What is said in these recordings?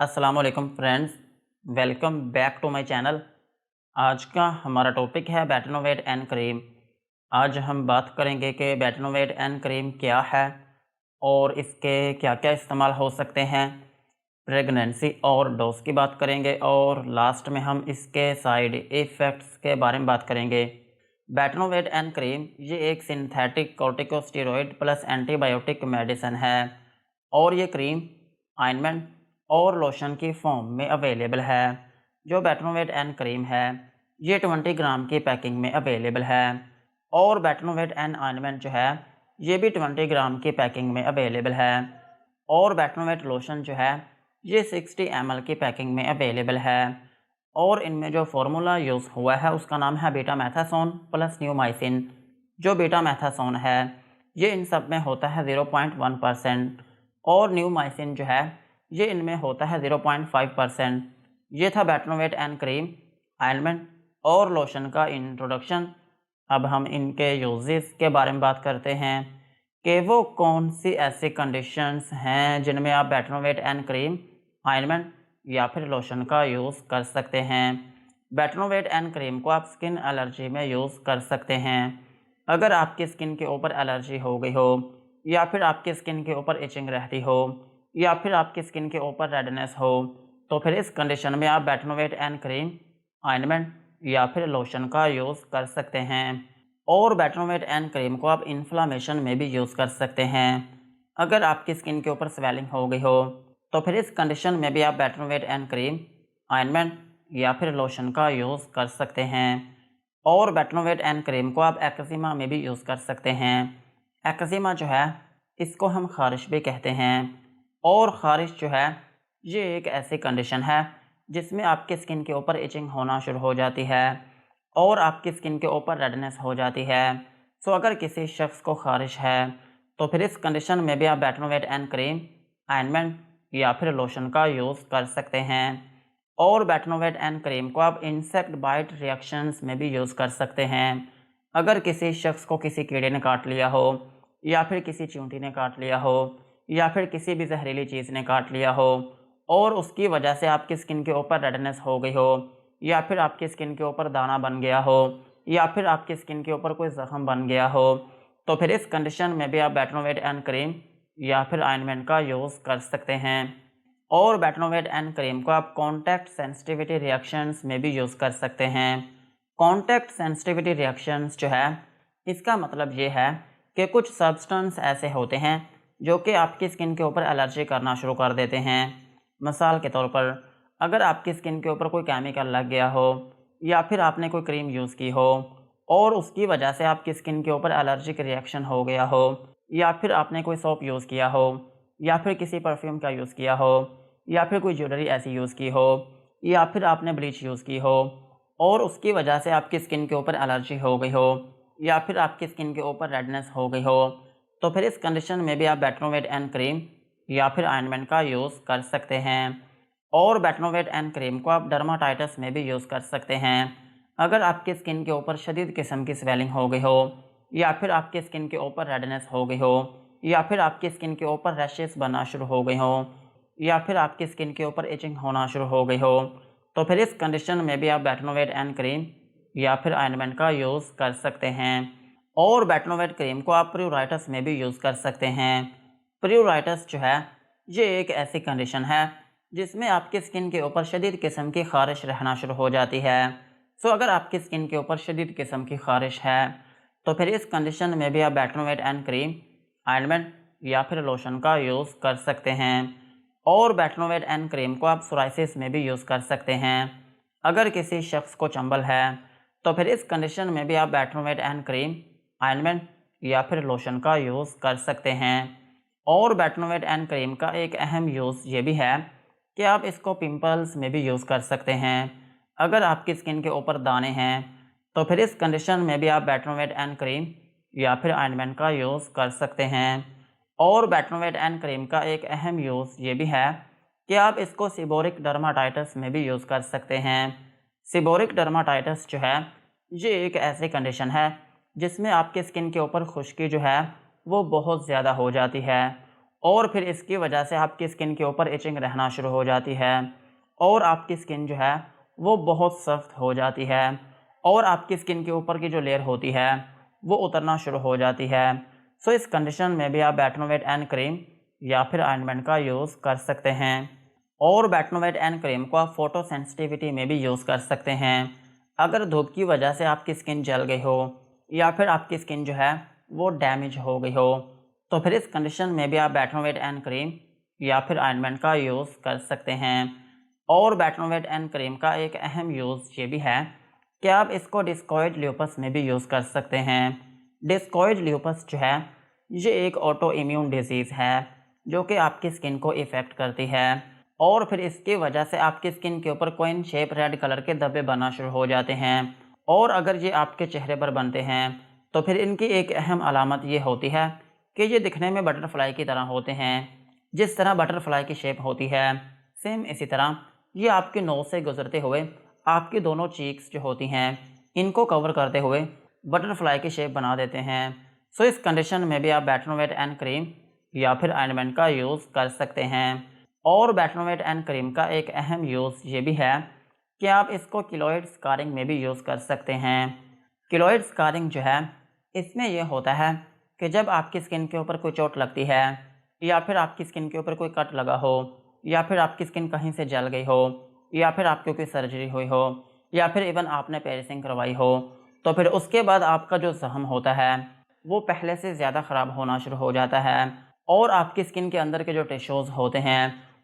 अस्सलाम वालेकुम friends, welcome back to my channel. आज का हमारा टॉपिक है बेटनोवेट एन क्रीम। आज हम बात करेंगे कि बेटनोवेट एन क्रीम क्या है और इसके क्या क्या इस्तेमाल हो सकते हैं। प्रेगनेंसी और डोज की बात करेंगे और लास्ट में हम इसके साइड इफ़ेक्ट्स के बारे में बात करेंगे। बेटनोवेट एन क्रीम ये एक synthetic corticosteroid plus antibiotic medicine है और ये क्रीम ऑइंटमेंट और लोशन की फॉर्म में अवेलेबल है। जो बेटनोवेट एन क्रीम है ये 20 ग्राम की पैकिंग में अवेलेबल है और बेटनोवेट एन ऑइंटमेंट जो है ये भी 20 ग्राम की पैकिंग में अवेलेबल है और बेटनोवेट लोशन जो है ये 60 ml की पैकिंग में अवेलेबल है और इनमें जो फार्मूला यूज़ हुआ है उसका नाम है बीटामेथासोन प्लस न्यूमाइसिन। जो बीटामेथासोन है ये इन सब में होता है 0.1% और न्यूमाइसिन जो है ये इनमें होता है 0.5%। ये था बेटनोवेट एन क्रीम, ऑइंटमेंट और लोशन का इंट्रोडक्शन। अब हम इनके यूजेस के बारे में बात करते हैं कि वो कौन सी ऐसी कंडीशंस हैं जिनमें आप बेटनोवेट एन क्रीम, ऑइंटमेंट या फिर लोशन का यूज़ कर सकते हैं। बेटनोवेट एन क्रीम को आप स्किन एलर्जी में यूज़ कर सकते हैं। अगर आपकी स्किन के ऊपर एलर्जी हो गई हो या फिर आपकी स्किन के ऊपर इचिंग रहती हो या फिर आपकी स्किन के ऊपर रेडनेस हो तो फिर इस कंडीशन में आप बेटनोवेट एन क्रीम, ऑइंटमेंट या फिर लोशन का यूज़ कर सकते हैं। और बेटनोवेट एन क्रीम को आप इन्फ्लामेशन में भी यूज़ कर सकते हैं। अगर आपकी स्किन के ऊपर स्वेलिंग हो गई हो तो फिर इस कंडीशन में भी आप बेटनोवेट एन क्रीम, ऑइंटमेंट या फिर लोशन का यूज़ कर सकते हैं। और बेटनोवेट एन क्रीम को आप एक्जिमा में भी यूज़ कर सकते हैं। एक्जिमा जो है इसको हम ख़ारिश भी कहते हैं और ख़ारिश जो है ये एक ऐसी कंडीशन है जिसमें आपकी स्किन के ऊपर इचिंग होना शुरू हो जाती है और आपकी स्किन के ऊपर रेडनेस हो जाती है। सो अगर किसी शख्स को ख़ारिश है तो फिर इस कंडीशन में भी आप बेटनोवेट एन क्रीम, ऑइंटमेंट या फिर लोशन का यूज़ कर सकते हैं। और बेटनोवेट एन क्रीम को आप इंसेक्ट बाइट रिएक्शंस में भी यूज़ कर सकते हैं। अगर किसी शख्स को किसी कीड़े ने काट लिया हो या फिर किसी चींटी ने काट लिया हो या फिर किसी भी जहरीली चीज़ ने काट लिया हो और उसकी वजह से आपकी स्किन के ऊपर रेडनेस हो गई हो या फिर आपकी स्किन के ऊपर दाना बन गया हो या फिर आपकी स्किन के ऊपर कोई ज़ख्म बन गया हो तो फिर इस कंडीशन में भी आप बेटनोवेट एन क्रीम या फिर ऑइंटमेंट का यूज़ कर सकते हैं। और बेटनोवेट एन क्रीम को आप कॉन्टैक्ट सेंसिटिविटी रिएक्शंस में भी यूज़ कर सकते हैं। कॉन्टैक्ट सेंसिटिविटी रिएक्शंस जो है इसका मतलब ये है कि कुछ सब्सटेंस ऐसे होते हैं जो कि आपकी स्किन के ऊपर एलर्जी करना शुरू कर देते हैं। मिसाल के तौर पर अगर आपकी स्किन के ऊपर कोई केमिकल लग गया हो या फिर आपने कोई क्रीम यूज़ की हो और उसकी वजह से आपकी स्किन के ऊपर एलर्जिक रिएक्शन हो गया हो या फिर आपने कोई सोप यूज़ किया हो या फिर किसी परफ्यूम का यूज़ किया हो या फिर कोई ज्वेलरी ऐसी यूज़ की हो या फिर आपने ब्लीच यूज़ की हो और उसकी वजह से आपकी स्किन के ऊपर एलर्जी हो गई हो या फिर आपकी स्किन के ऊपर रेडनेस हो गई हो तो फिर इस कंडीशन में भी आप बेटनोवेट एन क्रीम या फिर ऑइंटमेंट का यूज़ कर सकते हैं। और बेटनोवेट एन क्रीम को आप डर्माटाइटिस में भी यूज़ कर सकते हैं। अगर आपकी स्किन के ऊपर शदीद किस्म की स्वेलिंग हो गई हो या फिर आपकी स्किन के ऊपर रेडनेस हो गई हो या फिर आपकी स्किन के ऊपर रैशेस बनना शुरू हो गई हो या फिर आपकी स्किन के ऊपर इचिंग होना शुरू हो गई हो तो फिर इस कंडीशन में भी आप बेटनोवेट एन क्रीम या फिर ऑइंटमेंट का यूज़ कर सकते हैं। और बेटनोवेट क्रीम को आप प्यूराइटिस में भी यूज़ कर सकते हैं। प्यूराइटिस जो है ये एक ऐसी कंडीशन है जिसमें आपकी स्किन के ऊपर शदीद किस्म की ख़ारिश रहना शुरू हो जाती है। सो अगर आपकी स्किन के ऊपर शदीद किस्म की ख़ारिश है तो फिर इस कंडीशन में भी आप बेटनोवेट एन क्रीम, ऑइंटमेंट या फिर लोशन का यूज़ कर सकते हैं। और बेटनोवेट एन क्रीम को आप सोराइसिस में भी यूज़ कर सकते हैं। अगर किसी शख्स को चंबल है तो फिर इस कंडीशन में भी आप बेटनोवेट एन क्रीम, ऑइंटमेंट या फिर लोशन का यूज़ कर सकते हैं। और बेटनोवेट एन क्रीम का एक अहम यूज़ ये भी है कि आप इसको पिंपल्स में भी यूज़ कर सकते हैं। अगर आपकी स्किन के ऊपर दाने हैं तो फिर इस कंडीशन में भी आप बेटनोवेट एन क्रीम या फिर ऑइंटमेंट का यूज़ कर सकते हैं। और बेटनोवेट एन क्रीम का एक अहम यूज़ ये भी है कि आप इसको सीबोरिक डर्माटाइटिस में भी यूज़ कर सकते हैं। सीबोरिक डर्माटाइटिस जो है ये एक ऐसी कंडीशन है जिसमें आपकी स्किन के ऊपर खुश्की जो है वो बहुत ज़्यादा हो जाती है और फिर इसकी वजह से आपकी स्किन के ऊपर इचिंग रहना शुरू हो जाती है और आपकी स्किन जो है वो बहुत सख्त हो जाती है और आपकी स्किन के ऊपर की जो लेयर होती है वो उतरना शुरू हो जाती है। सो इस कंडीशन में भी आप बेटनोवेट एन क्रीम या फिर ऑइंटमेंट का यूज़ कर सकते हैं। और बेटनोवेट एन क्रीम को आप फोटो सेंसिटिविटी में भी यूज़ कर सकते हैं। अगर धूप की वजह से आपकी स्किन जल गई हो या फिर आपकी स्किन जो है वो डैमेज हो गई हो, तो फिर इस कंडीशन में भी आप बेटनोवेट एन क्रीम या फिर ऑइंटमेंट का यूज़ कर सकते हैं। और बेटनोवेट एन क्रीम का एक अहम यूज़ ये भी है कि आप इसको डिस्कॉइड ल्यूपस में भी यूज़ कर सकते हैं। डिस्कॉइड ल्यूपस जो है ये एक ऑटो इम्यून डिजीज़ है जो कि आपकी स्किन को इफ़ेक्ट करती है और फिर इसकी वजह से आपकी स्किन के ऊपर कोइन शेप रेड कलर के धब्बे बनना शुरू हो जाते हैं। और अगर ये आपके चेहरे पर बनते हैं तो फिर इनकी एक अहम अलामत ये होती है कि ये दिखने में बटरफ्लाई की तरह होते हैं। जिस तरह बटरफ्लाई की शेप होती है सेम इसी तरह ये आपके नोज़ से गुजरते हुए आपकी दोनों चीक्स जो होती हैं इनको कवर करते हुए बटरफ्लाई की शेप बना देते हैं। सो इस कंडीशन में भी आप बेटनोवेट एन क्रीम या फिर ऑइंटमेंट का यूज़ कर सकते हैं। और बेटनोवेट एन क्रीम का एक अहम यूज़ ये भी है कि आप इसको किलोइड स्कारिंग में भी यूज़ कर सकते हैं। किलोइड स्कारिंग जो है इसमें यह होता है कि जब आपकी स्किन के ऊपर कोई चोट लगती है या फिर आपकी स्किन के ऊपर कोई कट लगा हो या फिर आपकी स्किन कहीं से जल गई हो या फिर आपकी कोई सर्जरी हुई हो या फिर इवन आपने पेरिसिंग करवाई हो, तो फिर उसके बाद आपका जो जख्म होता है वो पहले से ज़्यादा ख़राब होना शुरू हो जाता है और आपकी स्किन के अंदर के जो टिश्यूज़ होते हैं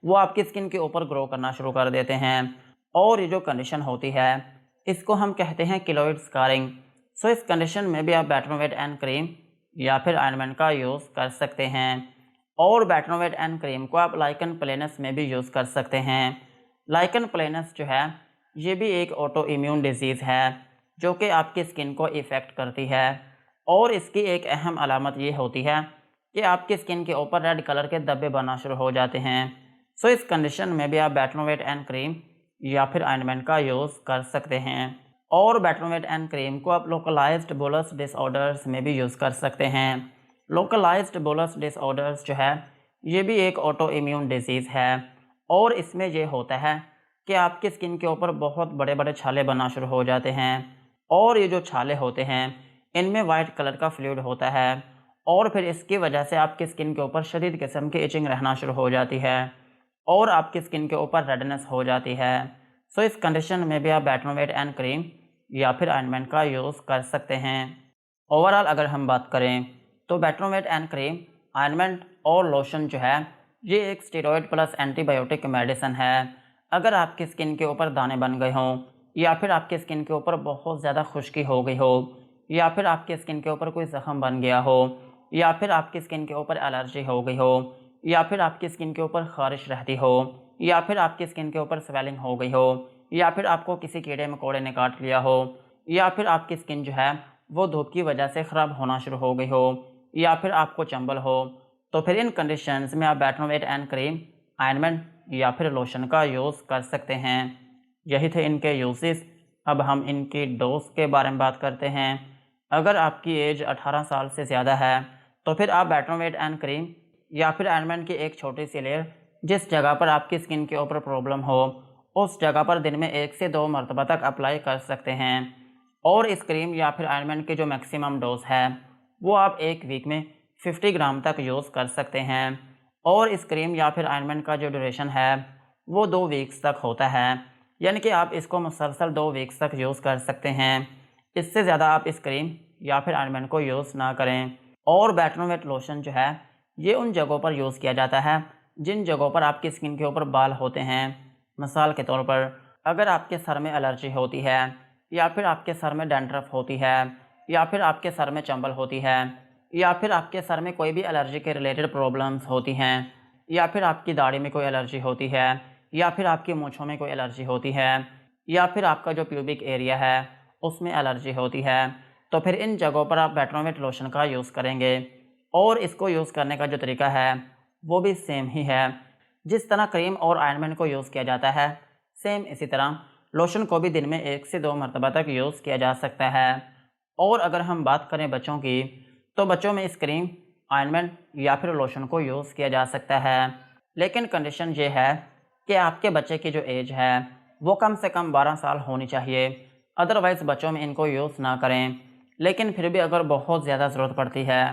वो आपकी स्किन के ऊपर ग्रो करना शुरू कर देते हैं। और ये जो कंडीशन होती है इसको हम कहते हैं किलोइड स्कारिंग। सो इस कंडीशन में भी आप बेटनोवेट एन क्रीम या फिर ऑइंटमेंट का यूज़ कर सकते हैं। और बेटनोवेट एन क्रीम को आप लाइकन प्लेनस में भी यूज़ कर सकते हैं। लाइकन प्लेनस जो है ये भी एक ऑटो इम्यून डिजीज़ है जो कि आपकी स्किन को इफ़ेक्ट करती है और इसकी एक अहम अलामत ये होती है कि आपकी स्किन के ऊपर रेड कलर के धब्बे बनना शुरू हो जाते हैं। सो इस कंडीशन में भी आप बेटनोवेट एन क्रीम या फिर ऑइंटमेंट का यूज़ कर सकते हैं। और बेटनोवेट एन क्रीम को आप लोकलाइज्ड बुलस डिसऑर्डर्स में भी यूज़ कर सकते हैं। लोकलाइज्ड बुलस डिसऑर्डर्स जो है ये भी एक ऑटो इम्यून डिजीज़ है और इसमें ये होता है कि आपकी स्किन के ऊपर बहुत बड़े बड़े छाले बनना शुरू हो जाते हैं और ये जो छाले होते हैं इनमें वाइट कलर का फ्लूइड होता है और फिर इसकी वजह से आपकी स्किन के ऊपर शदीद किस्म की इचिंग रहना शुरू हो जाती है और आपकी स्किन के ऊपर रेडनेस हो जाती है। सो इस कंडीशन में भी आप बेटनोवेट एन क्रीम या फिर ऑइंटमेंट का यूज़ कर सकते हैं। ओवरऑल अगर हम बात करें तो बेटनोवेट एन क्रीम, ऑइंटमेंट और लोशन जो है ये एक स्टेरॉयड प्लस एंटीबायोटिक मेडिसिन है। अगर आपकी स्किन के ऊपर दाने बन गए हों या फिर आपकी स्किन के ऊपर बहुत ज़्यादा खुश्की हो गई हो या फिर आपकी स्किन के ऊपर कोई ज़ख्म बन गया हो या फिर आपकी स्किन के ऊपर एलर्जी हो गई हो या फिर आपकी स्किन के ऊपर ख़ारिश रहती हो या फिर आपकी स्किन के ऊपर स्वेलिंग हो गई हो या फिर आपको किसी कीड़े मकोड़े ने काट लिया हो या फिर आपकी स्किन जो है वो धूप की वजह से ख़राब होना शुरू हो गई हो या फिर आपको चंबल हो, तो फिर इन कंडीशंस में आप बेटनोवेट एन क्रीम, ऑइंटमेंट या फिर लोशन का यूज़ कर सकते हैं। यही थे इनके यूजेस। अब हम इनकी डोज के बारे में बात करते हैं। अगर आपकी एज 18 साल से ज़्यादा है तो फिर आप बेटनोवेट एन क्रीम या फिर ऑइंटमेंट की एक छोटी सी लेयर जिस जगह पर आपकी स्किन के ऊपर प्रॉब्लम हो उस जगह पर दिन में 1 से 2 मरतबा तक अप्लाई कर सकते हैं। और इस क्रीम या फिर ऑइंटमेंट की जो मैक्सिमम डोज है वो आप एक वीक में 50 ग्राम तक यूज़ कर सकते हैं। और इस क्रीम या फिर ऑइंटमेंट का जो ड्यूरेशन है वो 2 वीक्स तक होता है, यानी कि आप इसको मुसलसल 2 वीक्स तक यूज़ कर सकते हैं। इससे ज़्यादा आप इस क्रीम या फिर ऑइंटमेंट को यूज़ ना करें। और बेटनोवेट लोशन जो है ये उन जगहों पर यूज़ किया जाता है जिन जगहों पर आपकी स्किन के ऊपर बाल होते हैं। मिसाल के तौर पर अगर आपके सर में एलर्जी होती है या फिर आपके सर में डैंड्रफ होती है या फिर आपके सर में चंबल होती है या फिर आपके सर में कोई भी एलर्जी के रिलेटेड प्रॉब्लम्स होती हैं या फिर आपकी दाढ़ी में कोई एलर्जी होती है या फिर आपकी मूँछों में कोई एलर्जी होती है या फिर आपका जो प्यूबिक एरिया है उसमें एलर्जी होती है, तो फिर इन जगहों पर आप बेटनोवेट लोशन का यूज़ करेंगे। और इसको यूज़ करने का जो तरीका है वो भी सेम ही है। जिस तरह क्रीम और ऑइंटमेंट को यूज़ किया जाता है सेम इसी तरह लोशन को भी दिन में 1 से 2 मरतबा तक यूज़ किया जा सकता है। और अगर हम बात करें बच्चों की तो बच्चों में इस क्रीम, ऑइंटमेंट या फिर लोशन को यूज़ किया जा सकता है। लेकिन कंडीशन ये है कि आपके बच्चे की जो एज है वो कम से कम 12 साल होनी चाहिए, अदरवाइज़ बच्चों में इनको यूज़ ना करें। लेकिन फिर भी अगर बहुत ज़्यादा ज़रूरत पड़ती है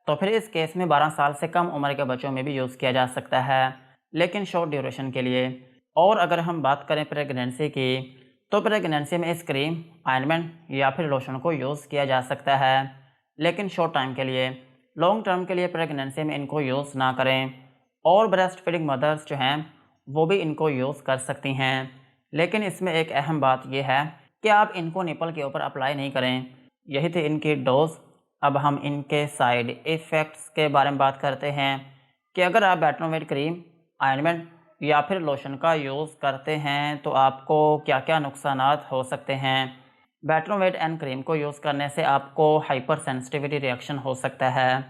तो फिर इस केस में 12 साल से कम उम्र के बच्चों में भी यूज़ किया जा सकता है, लेकिन शॉर्ट ड्यूरेशन के लिए। और अगर हम बात करें प्रेगनेंसी की, तो प्रेगनेंसी में इस क्रीम, ऑइंटमेंट या फिर लोशन को यूज़ किया जा सकता है, लेकिन शॉर्ट टाइम के लिए। लॉन्ग टर्म के लिए प्रेगनेंसी में इनको यूज़ ना करें। और ब्रेस्ट फीडिंग मदर्स जो हैं वो भी इनको यूज़ कर सकती हैं, लेकिन इसमें एक अहम बात यह है कि आप इनको निपल के ऊपर अप्लाई नहीं करें। यही थी इनकी डोज। अब हम इनके साइड इफ़ेक्ट्स के बारे में बात करते हैं कि अगर आप बेटनोवेट क्रीम, ऑइंटमेंट या फिर लोशन का यूज़ करते हैं तो आपको क्या क्या नुकसानात हो सकते हैं। बेटनोवेट एन क्रीम को यूज़ करने से आपको हाइपर सेंसिटिविटी रिएक्शन हो सकता है,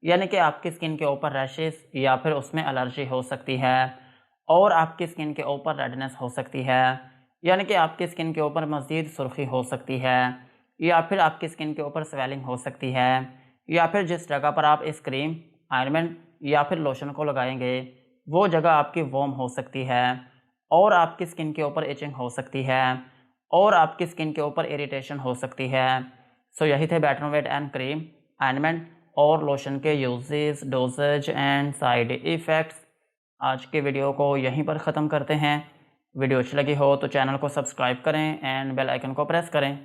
यानी कि आपकी स्किन के ऊपर रैशेस या फिर उसमें एलर्जी हो सकती है, और आपकी स्किन के ऊपर रेडनेस हो सकती है, यानी कि आपकी स्किन के ऊपर मज़ीद सुर्खी हो सकती है, या फिर आपकी स्किन के ऊपर स्वेलिंग हो सकती है, या फिर जिस जगह पर आप इस क्रीम, ऑइंटमेंट या फिर लोशन को लगाएंगे वो जगह आपकी वार्म हो सकती है, और आपकी स्किन के ऊपर इचिंग हो सकती है, और आपकी स्किन के ऊपर इरिटेशन हो सकती है। सो यही थे बेटनोवेट एन क्रीम, ऑइंटमेंट और लोशन के uses, doses and side effects. आज के वीडियो को यहीं पर ख़त्म करते हैं। वीडियो अच्छी लगी हो तो चैनल को सब्सक्राइब करें एंड बेल आइकन को प्रेस करें।